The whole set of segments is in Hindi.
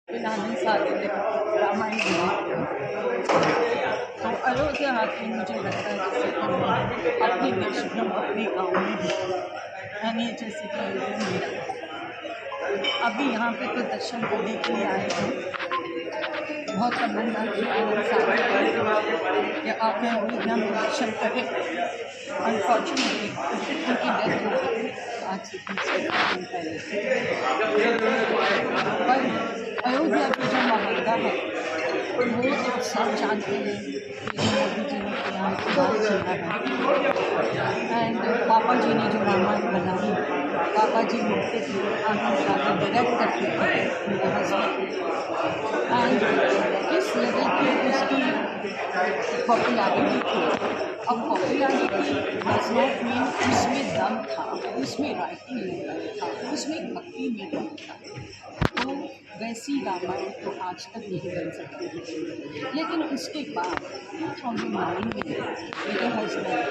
आनंद सागर रामायण तो अयोध्या आके मुझे लगता है जैसे कि मैं अपने देश में अपने गाँव में भी यानी जैसे कि मेरा अभी यहाँ पे तो दर्शन करने के लिए आए हैं। बहुत तमन्ना थी आनंद सागर कि आके अयोध्या में दर्शन करें। अनफॉर्चुनेटली उनकी डेथ हो गई आज से 30 दिन पहले। पर अयोध्या की जो मान्यता है वो तो सब जानते हैं कि जो मोदी जी ने किया है एंड पापा जी ने जो रामायण बनाई, पापा जी लिखते थे, आनंद सागर डायरेक्ट करते थे मेरे हस्बैंड। एंड किस लेवल की उसकी पॉपुलैरिटी थी। अब पॉपुलैरिटी डज नॉट मीन उसमें दम था, उसमें राइटिंग में था, उसमें भक्ति में दम था। तो वैसी रामायण तो आज तक नहीं बन सकती। लेकिन उसके बाद फ्रॉम द माइंड में मेरे हस्बैंड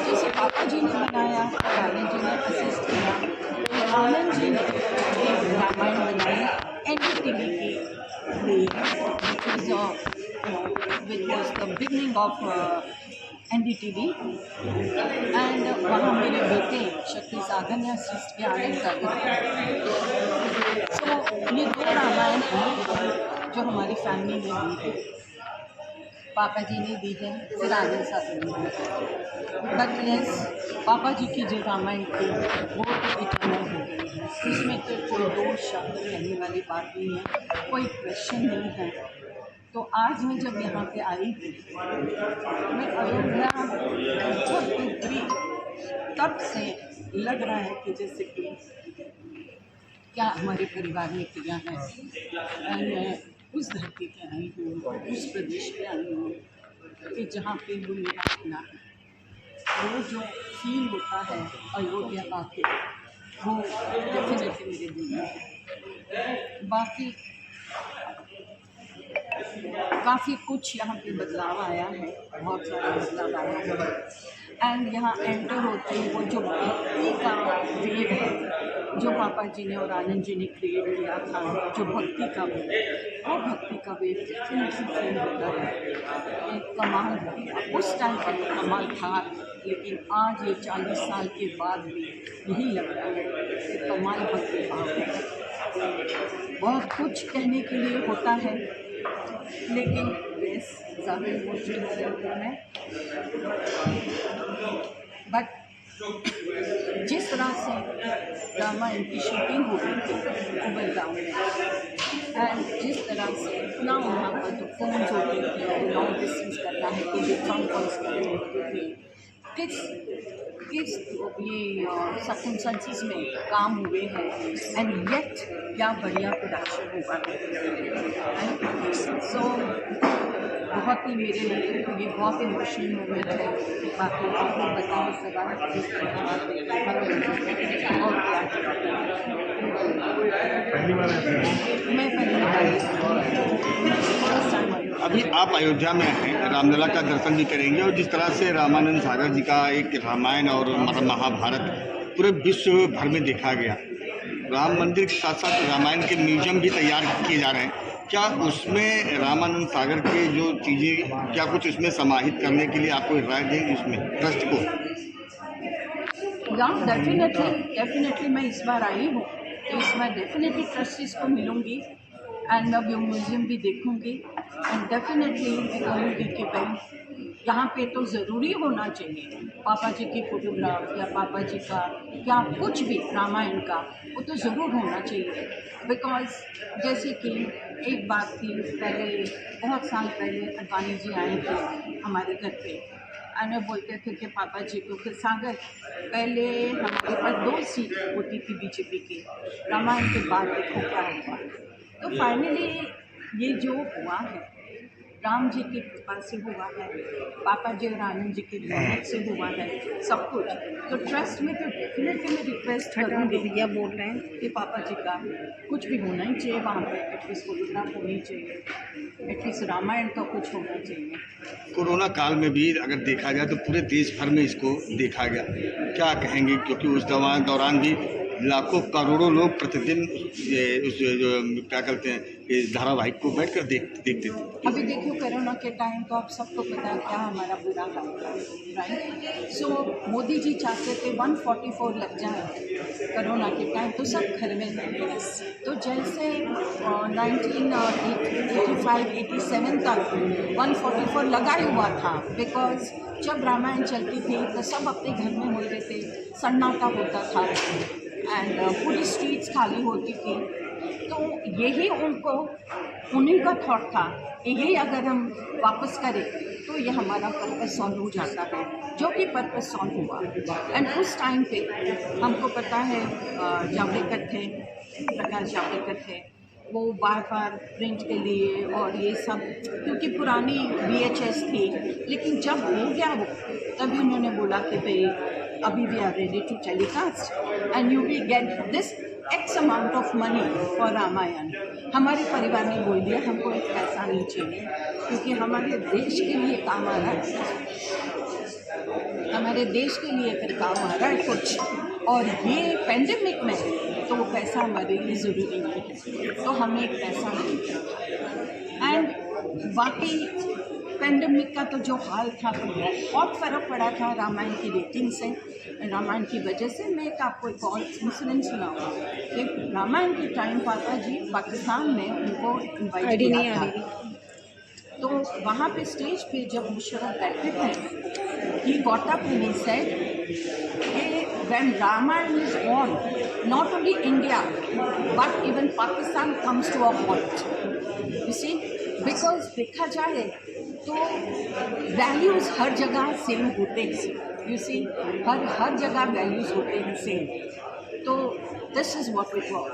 जैसे पापा जी ने बनाया, आनंद जी ने असिस्ट किया, आनंद जी ने एक रामायण बनाई NDTV के लिए, which was the beginning of NDTV and वहाँ मेरे बेटे शक्ति सागर ने असिस्ट किया, आनंद सागर। सो ये दो रामायण हैं जो हमारी फैमिली में दी है, पापा जी ने दी है, फिर आनंद सागर ने दी है। बट यस, पापा जी की जो रामायण थी वो तो इटर्नल हो गई है, उसमें तो कोई दो शब्द कहने वाली बात नहीं है, कोई क्वेश्चन नहीं है। तो आज मैं जब यहाँ पे आई थी, मैं अयोध्या जब उतरी तब से लग रहा है कि जैसे कि क्या हमारे परिवार ने किया है। मैं उस धरती पे आई हूँ, उस प्रदेश पे आई हूँ कि जहाँ पे वो मेरा अपना है। वो जो फील होता है अयोध्या आके, वो डेफिनेटली मेरे दिल में है। बाकी काफ़ी कुछ यहाँ पे बदलाव आया है, बहुत सारा बदलाव आया है। एंड यहाँ एंटर होते ही वो जो भक्ति का वेव है जो पापा जी ने और आनंद जी ने क्रिएट किया था, जो भक्ति का वेव, वो भक्ति का वेव डेफिनेटली फील होता है। एक कमाल हो गया, उस टाइम पर तो कमाल था, लेकिन आज ये 40 साल के बाद भी यही लग रहा है कि कमाल भक्ति भाव है। बहुत कुछ कहने के लिए होता है, लेकिन बेस ज़्यादा इमोशनल हो जाता है। बट जिस तरह से रामायण की शूटिंग हो रही थी कुबल गाँव में, एंड जिस तरह से ना वहाँ पर तो फोन होते थे, लॉन्ग डिस्टेंस करना है तो फोन कॉल्स करने होते थे, किस ये सर्कमस्टेंसेस में काम हुए हैं, एंड येट क्या बढ़िया प्रोडक्शन हुआ है। सो बहुत ही मेरे लिए तो ये बहुत इमोशनल मोमेंट है। बाकी आप लोग बताओ सवाल किस तरह और मैं पहली बार अभी आप अयोध्या में हैं, रामलला का दर्शन भी करेंगे और जिस तरह से रामानंद सागर जी का एक रामायण और महाभारत पूरे विश्व भर में देखा गया, राम मंदिर के साथ साथ रामायण के म्यूजियम भी तैयार किए जा रहे हैं। क्या उसमें रामानंद सागर के जो चीज़ें, क्या कुछ उसमें समाहित करने के लिए आपको राय देंगे उसमें ट्रस्ट को? या डेफिनेटली मैं इस बार आई हूँ तो इसमें डेफिनेटली ट्रस्टीज को मिलूँगी एंड मैं वो म्यूज़ियम भी देखूँगी एंड डेफिनेटली कहूँगी कि भाई यहाँ पे तो ज़रूरी होना चाहिए पापा जी की फ़ोटोग्राफ या पापा जी का या कुछ भी रामायण का, वो तो ज़रूर होना चाहिए। बिकॉज़ जैसे कि एक बात थी पहले, बहुत साल पहले अडवाणी जी आए थे हमारे घर पे एंड वो बोलते थे कि पापा जी को कि सागर पहले हमारे पास 2 सीट होती थी बीजेपी की, रामायण के बाद देखो क्या हुआ। तो फाइनली ये जो हुआ है राम जी की कृपा से हुआ है, पापा जी और आनंद जी की मेहनत से हुआ है सब कुछ। तो ट्रस्ट में तो डेफिनेटली मैं रिक्वेस्ट करूँगी, भैया बोल रहे हैं कि पापा जी का कुछ भी होना ही चाहिए वहाँ पे, एटलीस्ट फोटोग्राफ होनी चाहिए, एटलीस्ट रामायण का कुछ होना चाहिए। कोरोना काल में भी अगर देखा जाए तो पूरे देश भर में इसको देखा गया, क्या कहेंगे? क्योंकि उस दौरान भी लाखों करोड़ों लोग प्रतिदिन ये उस जो क्या कहते हैं इस धारावाहिक को बैठकर देखते थे। अभी देखियो कोरोना के टाइम तो आप सबको पता है क्या हमारा बुरा हाल था, राइट। सो मोदी जी चाहते थे 144 लग जाए कोरोना के टाइम, तो सब घर में थे। तो जैसे 1985-87 तक 144 लगा ही हुआ था, बिकॉज जब रामायण चलती थी तो सब अपने घर में हो रहे थे, सन्नाटा होता था एंड पूरी स्ट्रीट्स खाली होती थी। तो यही उन्हीं का थॉट था, यही अगर हम वापस करें तो ये हमारा पर्पस सॉल्व हो जाता है, जो कि पर्पस सॉल्व हुआ। एंड उस टाइम पे हमको पता है जावड़ेकर थे, प्रकाश जावड़ेकर थे, वो बार बार प्रिंट के लिए और ये सब, क्योंकि पुरानी VHS थी, लेकिन जब हो गया वो तभी उन्होंने बोला कि भाई अभी we are ready to telecast and you will get this X amount of money for Ramayan. हमारे परिवार ने बोल दिया हमको एक पैसा नहीं चाहिए, क्योंकि हमारे देश के लिए काम आ रहा है, हमारे देश के लिए फिर काम आ रहा है कुछ, और ये पेंडेमिक में तो वो पैसा हमारे लिए ज़रूरी नहीं है, तो हमें एक पैसा नहीं था। एंड बाकी पेंडेमिक का तो जो हाल था तो बहुत फ़र्क पड़ा था रामायण की रेटिंग से, रामायण की वजह से। मैं एक आपको एक और इंसिडेंट सुनाऊंगा कि रामायण के टाइम पापा जी पाकिस्तान में उनको इनवाइट किया था, तो वहाँ पे स्टेज पे जब मुशर्रफ बैठे थे, he got up and he said कि when Ramayana is on, not only India but even Pakistan comes to a halt, you see, because देखा जाए तो वैल्यूज़ हर जगह सेम होते हैं, यू सी, हर जगह वैल्यूज़ होते हैं सेम, तो this is what it was.